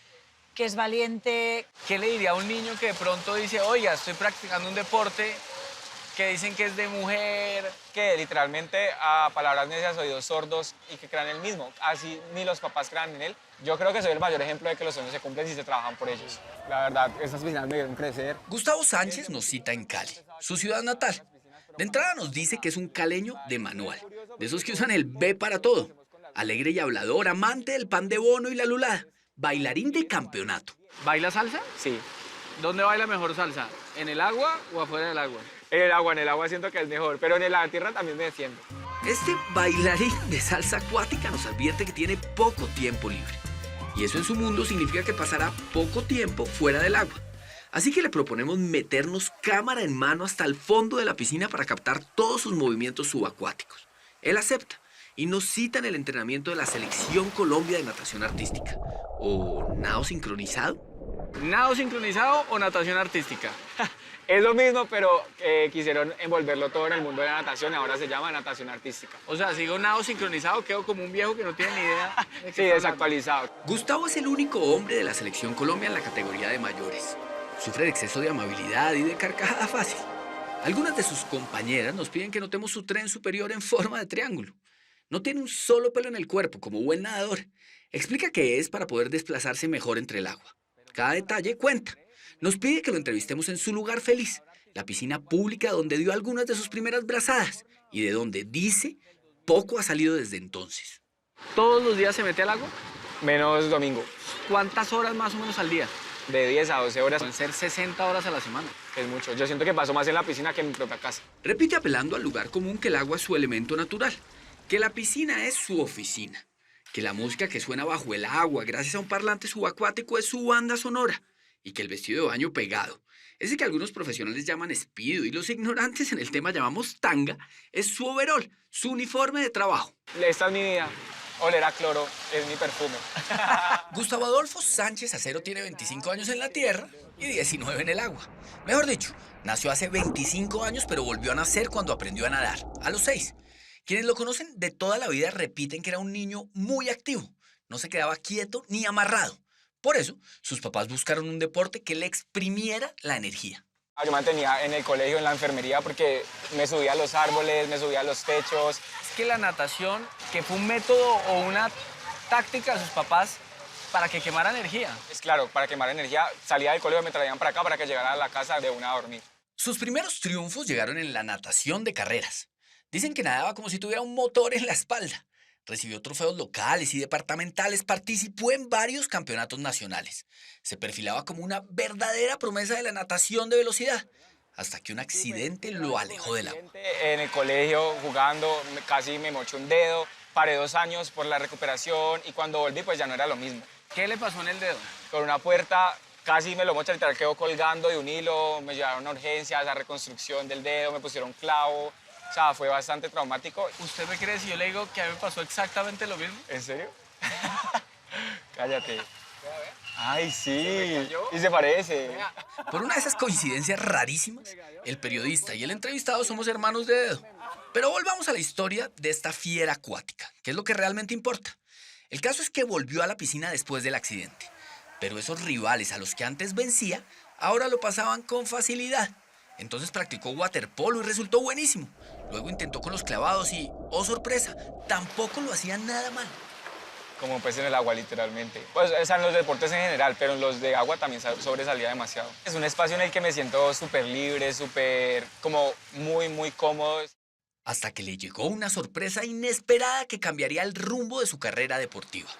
Speaker 6: que es valiente.
Speaker 16: ¿Qué le diría a un niño que de pronto dice, oiga, estoy practicando un deporte que dicen que es de mujer?
Speaker 14: Que literalmente a palabras necias, oídos sordos y que crean en él mismo. Así ni los papás crean en él. Yo creo que soy el mayor ejemplo de que los sueños se cumplen si se trabajan por ellos. La verdad, esas piscinas me vieron crecer.
Speaker 15: Gustavo Sánchez nos cita en Cali, su ciudad natal. De entrada nos dice que es un caleño de manual, de esos que usan el B para todo. Alegre y hablador, amante del pan de bono y la lulada, bailarín de campeonato.
Speaker 16: ¿Baila salsa?
Speaker 9: Sí.
Speaker 16: ¿Dónde baila mejor salsa? ¿En el agua o afuera del agua?
Speaker 9: En el agua siento que es mejor, pero en la tierra también me defiendo.
Speaker 15: Este bailarín de salsa acuática nos advierte que tiene poco tiempo libre. Y eso en su mundo significa que pasará poco tiempo fuera del agua. Así que le proponemos meternos cámara en mano hasta el fondo de la piscina para captar todos sus movimientos subacuáticos. Él acepta y nos cita en el entrenamiento de la Selección Colombia de Natación Artística. ¿O nado sincronizado?
Speaker 16: ¿Nado sincronizado o natación artística?
Speaker 9: Es lo mismo, pero quisieron envolverlo todo en el mundo de la natación y ahora se llama natación artística.
Speaker 16: O sea, sigo nado sincronizado, quedo como un viejo que no tiene ni idea.
Speaker 9: Sí, desactualizado.
Speaker 15: Gustavo es el único hombre de la Selección Colombia en la categoría de mayores. Sufre de exceso de amabilidad y de carcajada fácil. Algunas de sus compañeras nos piden que notemos su tren superior en forma de triángulo. No tiene un solo pelo en el cuerpo, como buen nadador. Explica que es para poder desplazarse mejor entre el agua. Cada detalle cuenta. Nos pide que lo entrevistemos en su lugar feliz, la piscina pública donde dio algunas de sus primeras brazadas y de donde, dice, poco ha salido desde entonces.
Speaker 16: ¿Todos los días se mete al agua?
Speaker 9: Menos domingo.
Speaker 16: ¿Cuántas horas más o menos al día?
Speaker 9: De 10 a 12 horas.
Speaker 16: Pueden ser 60 horas a la semana.
Speaker 9: Es mucho. Yo siento que paso más en la piscina que en mi propia casa.
Speaker 15: Repite apelando al lugar común que el agua es su elemento natural, que la piscina es su oficina, que la música que suena bajo el agua gracias a un parlante subacuático es su banda sonora y que el vestido de baño pegado, ese que algunos profesionales llaman espido y los ignorantes en el tema llamamos tanga, es su overol, su uniforme de trabajo.
Speaker 9: Esta es mi vida. Oler a cloro es mi perfume.
Speaker 15: Gustavo Adolfo Sánchez Acero tiene 25 años en la tierra y 19 en el agua. Mejor dicho, nació hace 25 años pero volvió a nacer cuando aprendió a nadar, a los 6. Quienes lo conocen de toda la vida repiten que era un niño muy activo. No se quedaba quieto ni amarrado. Por eso, sus papás buscaron un deporte que le exprimiera la energía.
Speaker 9: Yo mantenía en el colegio, en la enfermería, porque me subía a los árboles, me subía a los techos.
Speaker 16: Es que la natación, que fue un método o una táctica de sus papás para que quemara energía.
Speaker 9: Es claro, para quemar energía, salía del colegio, me traían para acá para que llegara a la casa de una a dormir.
Speaker 15: Sus primeros triunfos llegaron en la natación de carreras. Dicen que nadaba como si tuviera un motor en la espalda. Recibió trofeos locales y departamentales, participó en varios campeonatos nacionales. Se perfilaba como una verdadera promesa de la natación de velocidad, hasta que un accidente lo alejó del agua.
Speaker 9: En el colegio, jugando, casi me moché un dedo, paré 2 años por la recuperación y cuando volví pues ya no era lo mismo.
Speaker 16: ¿Qué le pasó en el dedo?
Speaker 9: Con una puerta casi me lo moché, literal quedó colgando de un hilo, me llevaron a urgencias, a reconstrucción del dedo, me pusieron clavo. O sea, fue bastante traumático.
Speaker 16: ¿Usted me cree si yo le digo que a mí me pasó exactamente lo mismo?
Speaker 9: ¿En serio? Cállate. Ay, sí. Y se parece.
Speaker 15: Por una de esas coincidencias rarísimas, el periodista y el entrevistado somos hermanos de dedo. Pero volvamos a la historia de esta fiera acuática, que es lo que realmente importa. El caso es que volvió a la piscina después del accidente. Pero esos rivales a los que antes vencía, ahora lo pasaban con facilidad. Entonces practicó waterpolo y resultó buenísimo. Luego intentó con los clavados y, oh sorpresa, tampoco lo hacía nada mal.
Speaker 9: Como un pez en el agua, literalmente. Pues o sea, en los deportes en general, pero en los de agua también sobresalía demasiado. Es un espacio en el que me siento súper libre, súper, como muy cómodo.
Speaker 15: Hasta que le llegó una sorpresa inesperada que cambiaría el rumbo de su carrera deportiva.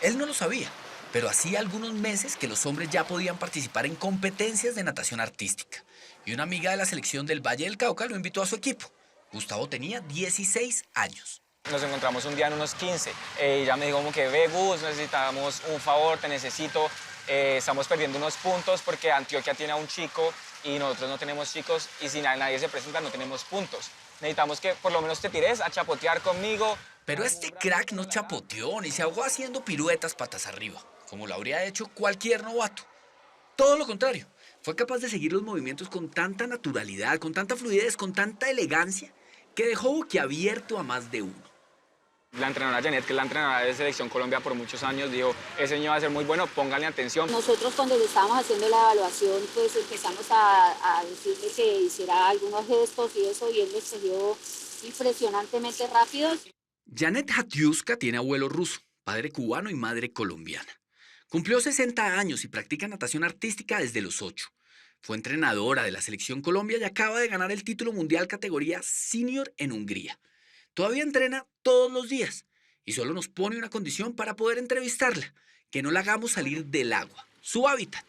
Speaker 15: Él no lo sabía, pero hacía algunos meses que los hombres ya podían participar en competencias de natación artística. Y una amiga de la selección del Valle del Cauca lo invitó a su equipo. Gustavo tenía 16 años.
Speaker 9: Nos encontramos un día en unos 15. Ella me dijo como que, ve Gus, necesitamos un favor, te necesito. Estamos perdiendo unos puntos porque Antioquia tiene a un chico y nosotros no tenemos chicos y si nadie se presenta no tenemos puntos. Necesitamos que por lo menos te tires a chapotear conmigo.
Speaker 15: Pero este crack no chapoteó ni se ahogó haciendo piruetas patas arriba, como lo habría hecho cualquier novato. Todo lo contrario. Fue capaz de seguir los movimientos con tanta naturalidad, con tanta fluidez, con tanta elegancia, que dejó boquiabierto a más de uno.
Speaker 9: La entrenadora Janet, que es la entrenadora de Selección Colombia por muchos años, dijo, ese niño va a ser muy bueno, pónganle atención.
Speaker 17: Nosotros cuando le estábamos haciendo la evaluación, pues empezamos a decirle que hiciera algunos gestos y eso, y él los cogió impresionantemente rápido.
Speaker 15: Janet Hatiuska tiene abuelo ruso, padre cubano y madre colombiana. Cumplió 60 años y practica natación artística desde los 8. Fue entrenadora de la Selección Colombia y acaba de ganar el título mundial categoría senior en Hungría. Todavía entrena todos los días y solo nos pone una condición para poder entrevistarla, que no la hagamos salir del agua, su hábitat.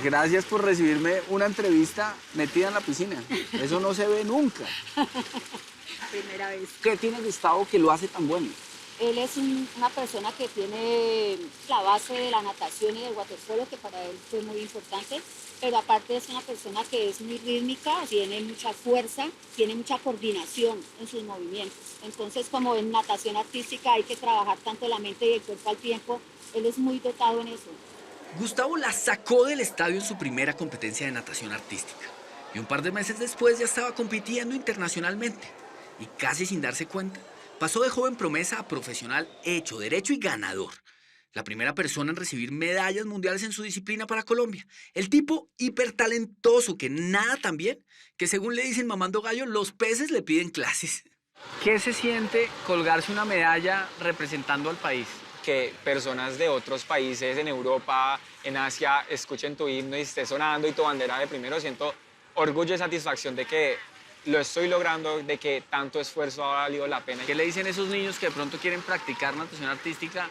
Speaker 16: Gracias por recibirme una entrevista metida en la piscina. Eso no se ve nunca.
Speaker 17: Primera vez.
Speaker 16: ¿Qué tiene Gustavo que lo hace tan bueno?
Speaker 17: Él es una persona que tiene la base de la natación y del waterpolo, que para él fue muy importante, pero aparte es una persona que es muy rítmica, tiene mucha fuerza, tiene mucha coordinación en sus movimientos. Entonces, como en natación artística hay que trabajar tanto la mente y el cuerpo al tiempo, él es muy dotado en eso.
Speaker 15: Gustavo la sacó del estadio en su primera competencia de natación artística y un par de meses después ya estaba compitiendo internacionalmente y casi sin darse cuenta pasó de joven promesa a profesional hecho, derecho y ganador. La primera persona en recibir medallas mundiales en su disciplina para Colombia. El tipo hipertalentoso que nada tan bien que, según le dicen mamando gallo, los peces le piden clases.
Speaker 16: ¿Qué se siente colgarse una medalla representando al país? Que personas de otros países, en Europa, en Asia, escuchen tu himno y esté sonando y tu bandera de primero. Siento orgullo y satisfacción de que lo estoy logrando, de que tanto esfuerzo ha valido la pena. ¿Qué le dicen esos niños que de pronto quieren practicar natación artística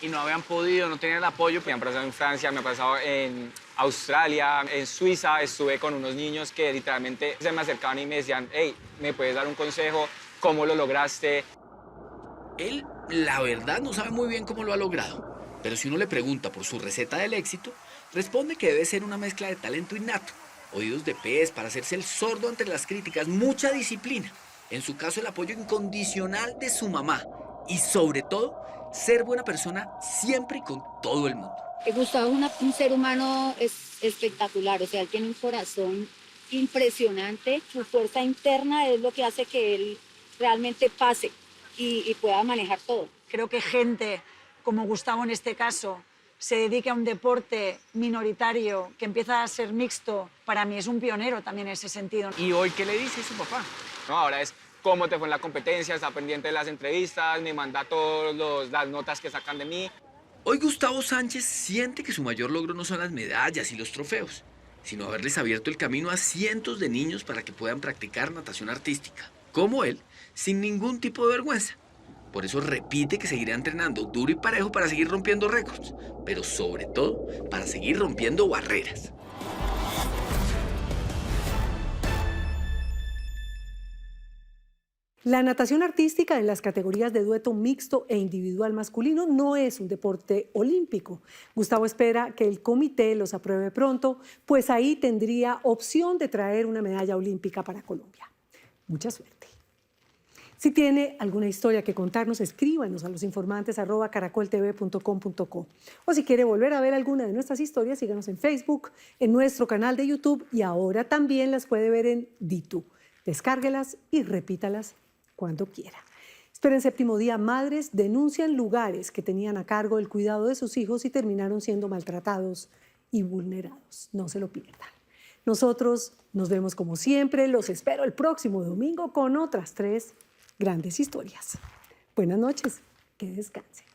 Speaker 16: y no habían podido, no tenían el apoyo? Me han pasado en Francia, me ha pasado en Australia, en Suiza. Estuve con unos niños que literalmente se me acercaban y me decían, hey, ¿me puedes dar un consejo? ¿Cómo lo lograste?
Speaker 15: Él, la verdad, no sabe muy bien cómo lo ha logrado, pero si uno le pregunta por su receta del éxito, responde que debe ser una mezcla de talento innato, oídos de pez para hacerse el sordo ante las críticas, mucha disciplina, en su caso el apoyo incondicional de su mamá y sobre todo ser buena persona siempre y con todo el mundo.
Speaker 17: Gustavo es un ser humano espectacular, o sea, él tiene un corazón impresionante, su fuerza interna es lo que hace que él realmente pase y pueda manejar todo.
Speaker 6: Creo que gente como Gustavo en este caso se dedique a un deporte minoritario que empieza a ser mixto, para mí es un pionero también en ese sentido.
Speaker 16: ¿Y hoy qué le dice su papá? No, ahora es cómo te fue en la competencia, está pendiente de las entrevistas, me manda todas las notas que sacan de mí.
Speaker 15: Hoy Gustavo Sánchez siente que su mayor logro no son las medallas y los trofeos, sino haberles abierto el camino a cientos de niños para que puedan practicar natación artística, como él, sin ningún tipo de vergüenza. Por eso repite que seguirá entrenando duro y parejo para seguir rompiendo récords, pero sobre todo para seguir rompiendo barreras.
Speaker 1: La natación artística en las categorías de dueto mixto e individual masculino no es un deporte olímpico. Gustavo espera que el comité los apruebe pronto, pues ahí tendría opción de traer una medalla olímpica para Colombia. Mucha suerte. Si tiene alguna historia que contarnos, escríbanos a losinformantes@caracoltv.com.co. O si quiere volver a ver alguna de nuestras historias, síganos en Facebook, en nuestro canal de YouTube y ahora también las puede ver en Ditu. Descárguelas y repítalas cuando quiera. Esperen séptimo día, madres denuncian lugares que tenían a cargo el cuidado de sus hijos y terminaron siendo maltratados y vulnerados. No se lo pierdan. Nosotros nos vemos como siempre. Los espero el próximo domingo con otras 3 grandes historias. Buenas noches. Que descansen.